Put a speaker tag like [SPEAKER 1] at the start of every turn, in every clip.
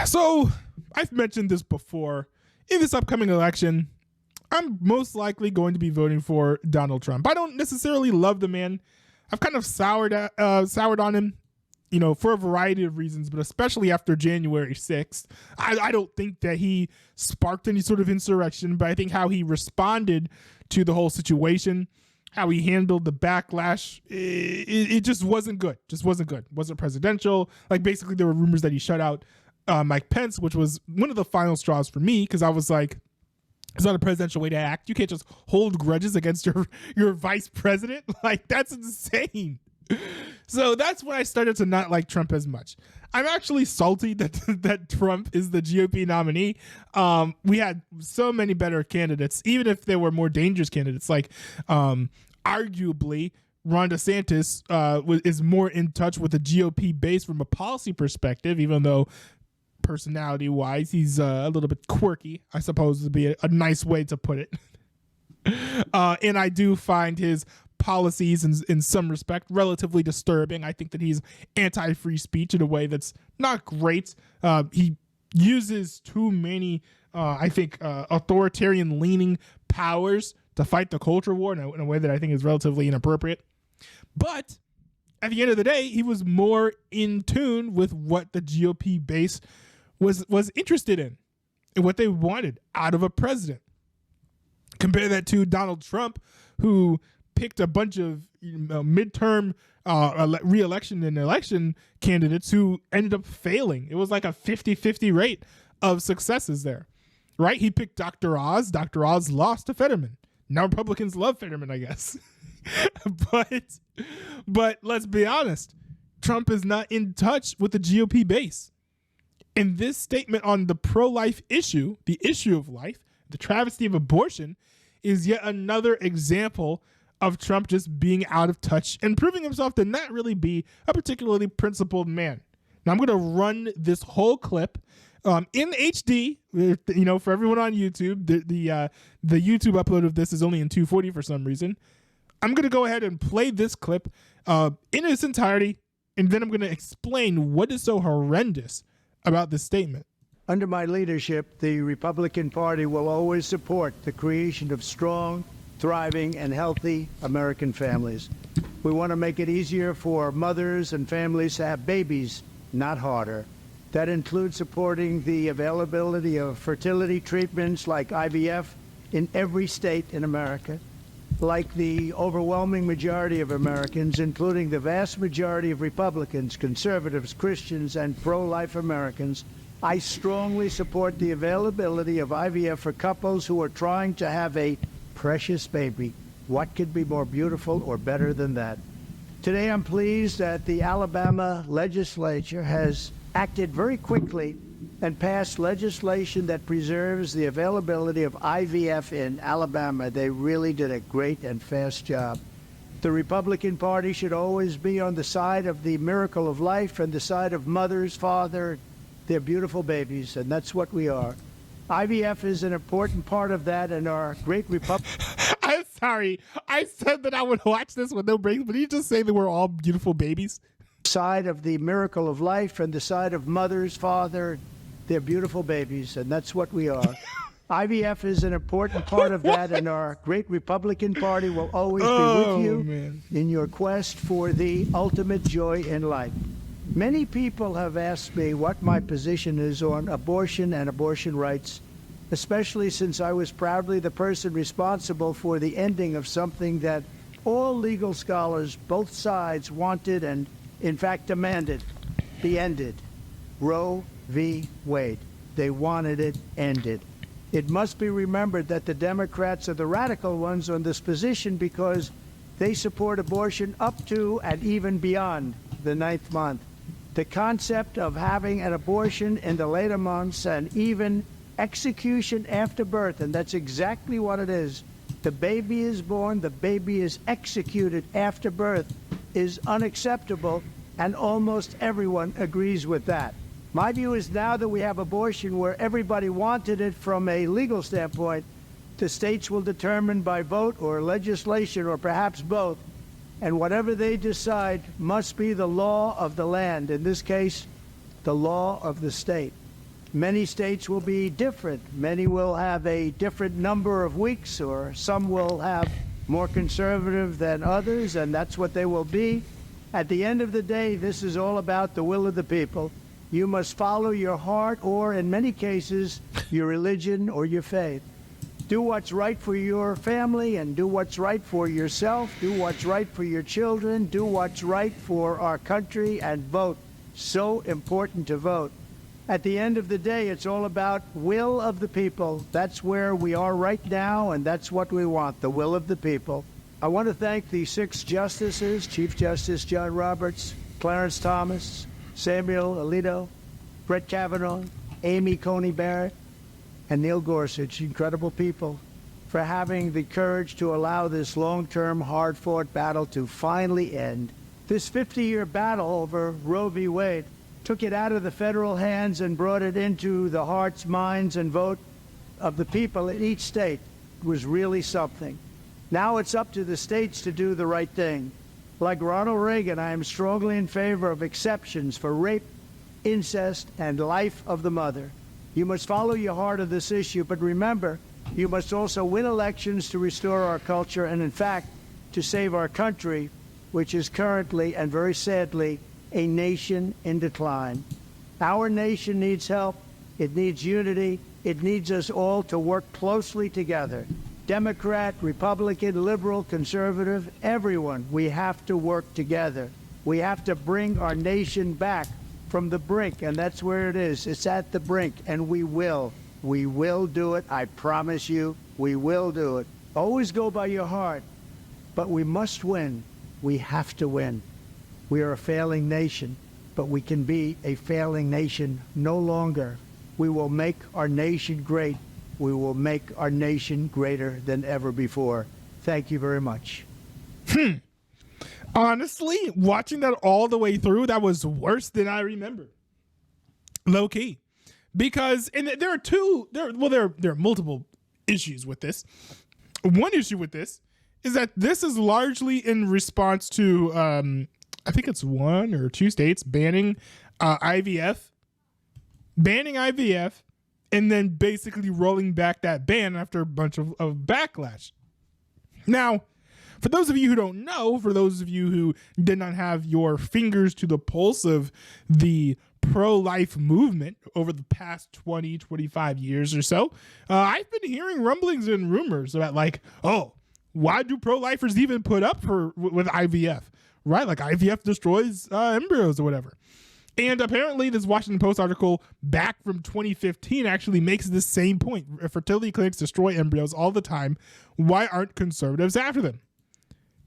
[SPEAKER 1] So I've mentioned this before. In this upcoming election, I'm most likely going to be voting for Donald Trump. I don't necessarily love the man. I've kind of soured on him, for a variety of reasons, but especially after January 6th. I don't think that he sparked any sort of insurrection, but I think how he responded to the whole situation, how he handled the backlash, it just wasn't good. Wasn't presidential. Like, basically, there were rumors that he shut out Mike Pence, which was one of the final straws for me, because I was like, it's not a presidential way to act. You can't just hold grudges against your vice president. Like, that's insane. So that's when I started to not like Trump as much. I'm actually salty that Trump is the GOP nominee. We had so many better candidates, even if there were more dangerous candidates. Like, arguably, Ron DeSantis is more in touch with the GOP base from a policy perspective, even though personality-wise he's a little bit quirky, I suppose would be a nice way to put it. And I do find his policies in some respect relatively disturbing. I think that he's anti-free speech in a way that's not great. He uses too many, authoritarian leaning powers to fight the culture war in a way that I think is relatively inappropriate. But at the end of the day, he was more in tune with what the GOP base was interested in and what they wanted out of a president. Compare that to Donald Trump, who picked a bunch of midterm re-election and election candidates who ended up failing. It was like a 50-50 rate of successes there, right? He picked Dr. Oz. Dr. Oz lost to Fetterman. Now Republicans love Fetterman, I guess. But let's be honest, Trump is not in touch with the GOP base. And this statement on the pro-life issue, the issue of life, the travesty of abortion, is yet another example of Trump just being out of touch and proving himself to not really be a particularly principled man. Now I'm going to run this whole clip in HD, for everyone on YouTube. The YouTube upload of this is only in 240 for some reason. I'm going to go ahead and play this clip in its entirety, and then I'm going to explain what is so horrendous about this statement.
[SPEAKER 2] Under my leadership, the Republican Party will always support the creation of strong, thriving, and healthy American families. We want to make it easier for mothers and families to have babies, not harder. That includes supporting the availability of fertility treatments like IVF in every state in America. Like the overwhelming majority of Americans, including the vast majority of Republicans, conservatives, Christians, and pro-life Americans, I strongly support the availability of IVF for couples who are trying to have a precious baby. What could be more beautiful or better than that? Today, I'm pleased that the Alabama legislature has acted very quickly and passed legislation that preserves the availability of IVF in Alabama. They really did a great and fast job. The Republican Party should always be on the side of the miracle of life and the side of mothers, father, their beautiful babies, and that's what we are. IVF is an important part of that, and our great Republic.
[SPEAKER 1] I'm sorry. I said that I would watch this with no breaks, but you just say that we're all beautiful babies?
[SPEAKER 2] Side of the miracle of life and the side of mothers, father, their beautiful babies, and that's what we are. IVF is an important part of that, and our great Republican Party will always be with you in your quest for the ultimate joy in life. Many people have asked me what my position is on abortion and abortion rights, especially since I was proudly the person responsible for the ending of something that all legal scholars, both sides, wanted and, in fact, demanded be ended. Roe v. Wade. They wanted it ended. It must be remembered that the Democrats are the radical ones on this position because they support abortion up to and even beyond the 9th month. The concept of having an abortion in the later months and even execution after birth, and that's exactly what it is. The baby is born, the baby is executed after birth, is unacceptable, and almost everyone agrees with that. My view is now that we have abortion where everybody wanted it from a legal standpoint, the states will determine by vote or legislation or perhaps both, and whatever they decide must be the law of the land, in this case, the law of the state. Many states will be different. Many will have a different number of weeks, or some will have more conservative than others, and that's what they will be. At the end of the day, this is all about the will of the people. You must follow your heart, or in many cases, your religion or your faith. Do what's right for your family and do what's right for yourself. Do what's right for your children. Do what's right for our country, and vote. So important to vote. At the end of the day, it's all about will of the people. That's where we are right now, and that's what we want, the will of the people. I want to thank the 6 justices, Chief Justice John Roberts, Clarence Thomas, Samuel Alito, Brett Kavanaugh, Amy Coney Barrett, and Neil Gorsuch, incredible people, for having the courage to allow this long-term, hard-fought battle to finally end. This 50-year battle over Roe v. Wade took it out of the federal hands and brought it into the hearts, minds, and vote of the people in each state. It was really something. Now it's up to the states to do the right thing. Like Ronald Reagan, I am strongly in favor of exceptions for rape, incest, and life of the mother. You must follow your heart of this issue, but remember, you must also win elections to restore our culture and, in fact, to save our country, which is currently, and very sadly, a nation in decline. Our nation needs help. It needs unity. It needs us all to work closely together. Democrat, Republican, liberal, conservative, everyone, we have to work together. We have to bring our nation back from the brink, and that's where it is. It's at the brink, and we will. We will do it. I promise you, we will do it. Always go by your heart, but we must win. We have to win. We are a failing nation, but we can be a failing nation no longer. We will make our nation great. We will make our nation greater than ever before. Thank you very much.
[SPEAKER 1] Honestly, watching that all the way through, that was worse than I remember. Low key. Because, and there are multiple issues with this. One issue with this is that this is largely in response to, I think it's 1 or 2 states banning IVF, and then basically rolling back that ban after a bunch of backlash. Now, for those of you who don't know, for those of you who did not have your fingers to the pulse of the pro-life movement over the past 20, 25 years or so, I've been hearing rumblings and rumors about like, oh, why do pro-lifers even put up with IVF? Right? Like IVF destroys embryos or whatever. And apparently this Washington Post article back from 2015 actually makes this same point. Fertility clinics destroy embryos all the time. Why aren't conservatives after them?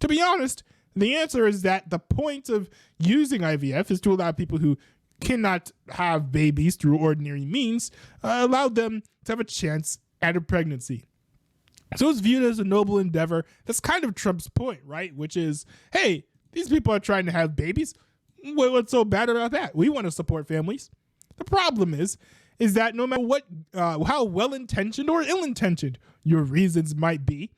[SPEAKER 1] To be honest, the answer is that the point of using IVF is to allow people who cannot have babies through ordinary means, allow them to have a chance at a pregnancy. So it's viewed as a noble endeavor. That's kind of Trump's point, right? Which is, hey, these people are trying to have babies. What's so bad about that? We want to support families. The problem is that no matter what, how well-intentioned or ill-intentioned your reasons might be,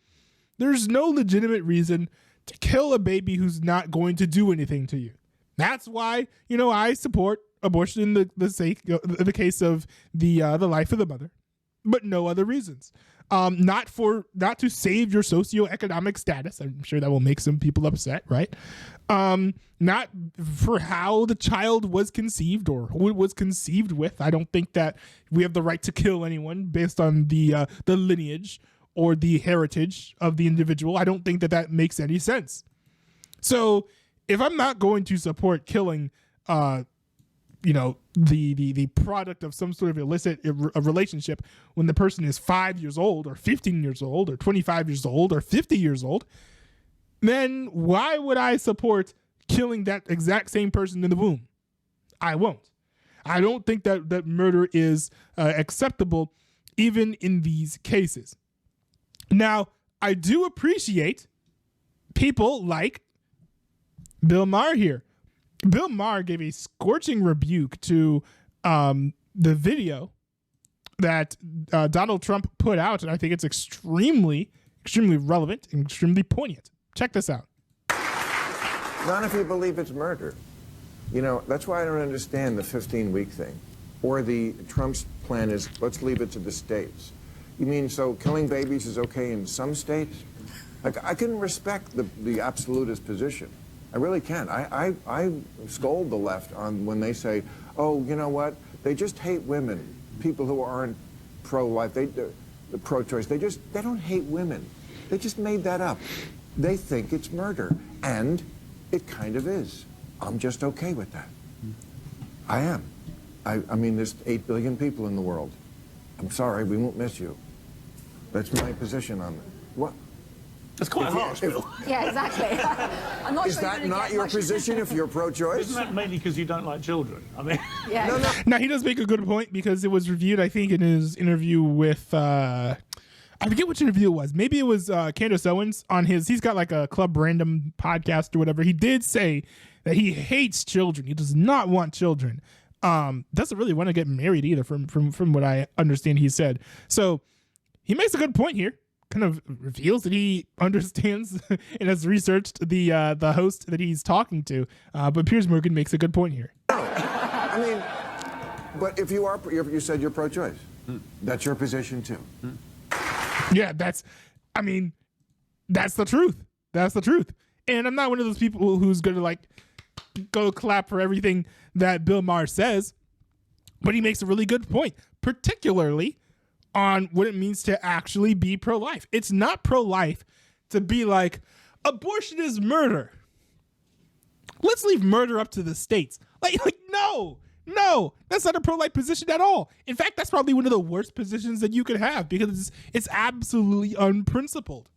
[SPEAKER 1] there's no legitimate reason to kill a baby who's not going to do anything to you. That's why, I support abortion in the case of the life of the mother, but no other reasons. Not to save your socioeconomic status. I'm sure that will make some people upset, right? Not for how the child was conceived or who it was conceived with. I don't think that we have the right to kill anyone based on the lineage or the heritage of the individual. I don't think that makes any sense. So if I'm not going to support killing, the product of some sort of illicit relationship when the person is 5 years old or 15 years old or 25 years old or 50 years old, then why would I support killing that exact same person in the womb? I won't. I don't think that murder is acceptable even in these cases. Now, I do appreciate people like Bill Maher here. Bill Maher gave a scorching rebuke to the video that Donald Trump put out, and I think it's extremely, extremely relevant and extremely poignant. Check this out.
[SPEAKER 3] Not if you believe it's murder. That's why I don't understand the 15-week thing. or the Trump's plan is let's leave it to the states. You mean so killing babies is okay in some states? Like, I can respect the absolutist position. I really can. I scold the left on when they say, oh, you know what? They just hate women. People who aren't pro-life, the pro-choice, they don't hate women. They just made that up. They think it's murder, and it kind of is. I'm just okay with that. I am. I mean, there's 8 billion people in the world. I'm sorry, we won't miss you. That's my position on it. What?
[SPEAKER 4] That's quite harsh, Bill.
[SPEAKER 5] Yeah, exactly. I'm not
[SPEAKER 3] Is
[SPEAKER 5] sure
[SPEAKER 3] that not your position if you're pro-choice?
[SPEAKER 4] Isn't that mainly because you don't like children? I mean,
[SPEAKER 5] Yeah.
[SPEAKER 3] No.
[SPEAKER 1] Now, he does make a good point because it was reviewed, I think, in his interview with, I forget which interview it was. Maybe it was Candace Owens on he's got like a Club Random podcast or whatever. He did say that he hates children. He does not want children. Doesn't really want to get married either from what I understand he said. So he makes a good point here. Kind of reveals that he understands and has researched the host that he's talking to. But Piers Morgan makes a good point here.
[SPEAKER 3] I mean, but if you said you're pro-choice, that's your position too.
[SPEAKER 1] Yeah, that's the truth. That's the truth. And I'm not one of those people who's going to like go clap for everything that Bill Maher says, but he makes a really good point, particularly on what it means to actually be pro-life. It's not pro-life to be like, abortion is murder. Let's leave murder up to the states. Like no, that's not a pro-life position at all. In fact, that's probably one of the worst positions that you could have because it's absolutely unprincipled.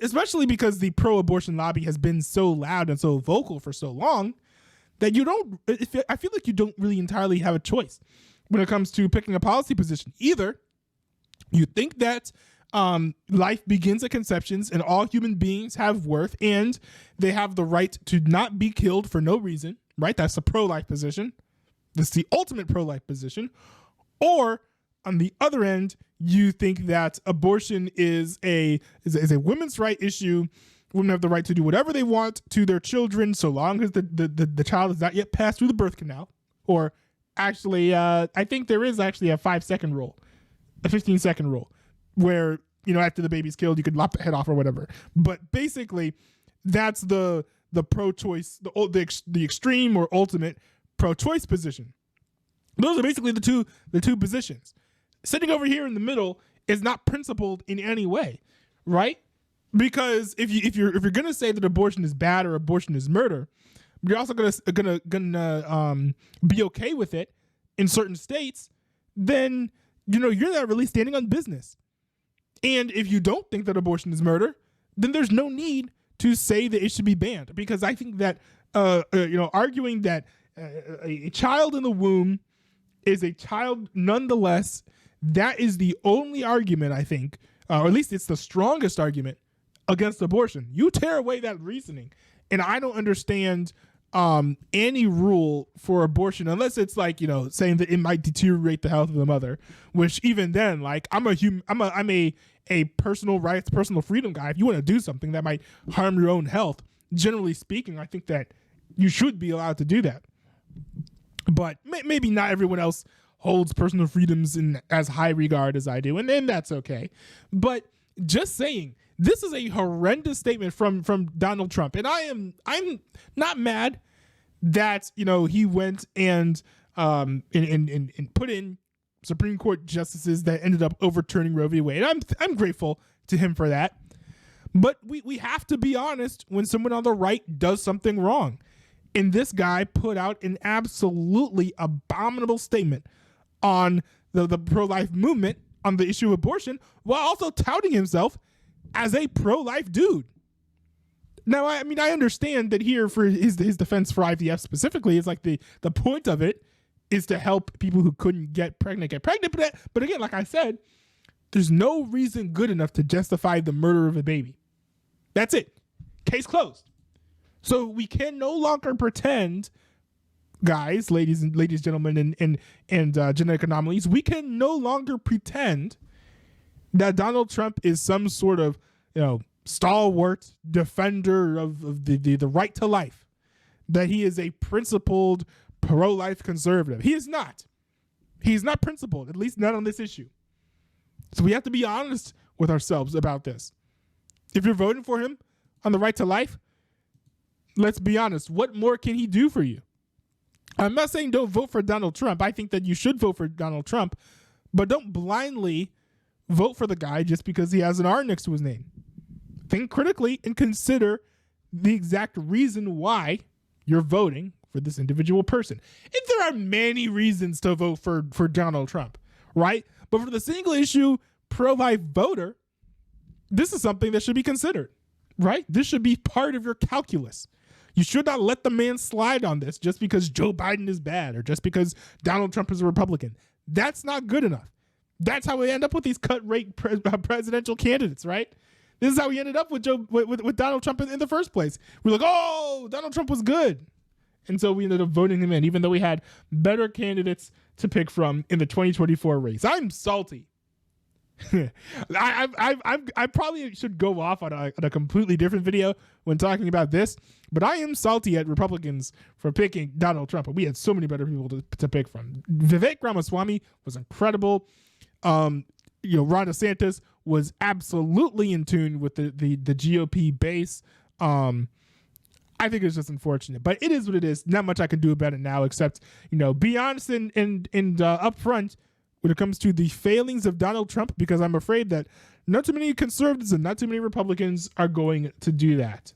[SPEAKER 1] Especially because the pro-abortion lobby has been so loud and so vocal for so long that I feel like you don't really entirely have a choice when it comes to picking a policy position. Either you think that life begins at conceptions and all human beings have worth and they have the right to not be killed for no reason, right? That's the pro-life position. That's the ultimate pro-life position. Or on the other end, you think that abortion is a women's right issue. Women have the right to do whatever they want to their children so long as the child is not yet passed through the birth canal. Or actually, I think there is actually a 5-second rule, a 15-second rule, where, after the baby's killed, you could lop the head off or whatever. But basically, that's the pro-choice, the extreme or ultimate pro-choice position. Those are basically the two positions. Sitting over here in the middle is not principled in any way, right? Because if you're gonna say that abortion is bad or abortion is murder, you're also gonna be okay with it in certain states, then you're not really standing on business. And if you don't think that abortion is murder, then there's no need to say that it should be banned. Because I think that arguing that a child in the womb is a child nonetheless, that is the only argument, I think, or at least it's the strongest argument against abortion. You tear away that reasoning, and I don't understand any rule for abortion unless it's like saying that it might deteriorate the health of the mother. Which even then, like I'm a personal rights, personal freedom guy. If you want to do something that might harm your own health, generally speaking, I think that you should be allowed to do that. But maybe not everyone else holds personal freedoms in as high regard as I do, and then that's okay. But just saying, this is a horrendous statement from Donald Trump, and I'm not mad that he went and put in Supreme Court justices that ended up overturning Roe v. Wade. I'm grateful to him for that. But we have to be honest when someone on the right does something wrong. And this guy put out an absolutely abominable statement on the pro-life movement on the issue of abortion while also touting himself as a pro-life dude. Now, I mean, I understand that here for his defense for IVF specifically, it's like the point of it is to help people who couldn't get pregnant. But again, like I said, there's no reason good enough to justify the murder of a baby. That's it. Case closed. So we can no longer pretend, guys, ladies, gentlemen, and genetic anomalies, we can no longer pretend that Donald Trump is some sort of, stalwart defender of the right to life, that he is a principled pro-life conservative. He is not. He's not principled, at least not on this issue. So we have to be honest with ourselves about this. If you're voting for him on the right to life, let's be honest. What more can he do for you? I'm not saying don't vote for Donald Trump. I think that you should vote for Donald Trump, but don't blindly vote for the guy just because he has an R next to his name. Think critically and consider the exact reason why you're voting for this individual person. And there are many reasons to vote for Donald Trump, right? But for the single issue pro-life voter, this is something that should be considered, right? This should be part of your calculus. You should not let the man slide on this just because Joe Biden is bad or just because Donald Trump is a Republican. That's not good enough. That's how we end up with these cut rate presidential candidates, right? This is how we ended up with with Donald Trump in the first place. We're like, oh, Donald Trump was good. And so we ended up voting him in, even though we had better candidates to pick from in the 2024 race. I'm salty. I probably should go off on a completely different video when talking about this, but I am salty at Republicans for picking Donald Trump. And we had so many better people to pick from. Vivek Ramaswamy was incredible. Ron DeSantis was absolutely in tune with the GOP base. I think it's just unfortunate, but it is what it is. Not much I can do about it now, except, be honest and upfront when it comes to the failings of Donald Trump, because I'm afraid that not too many conservatives and not too many Republicans are going to do that.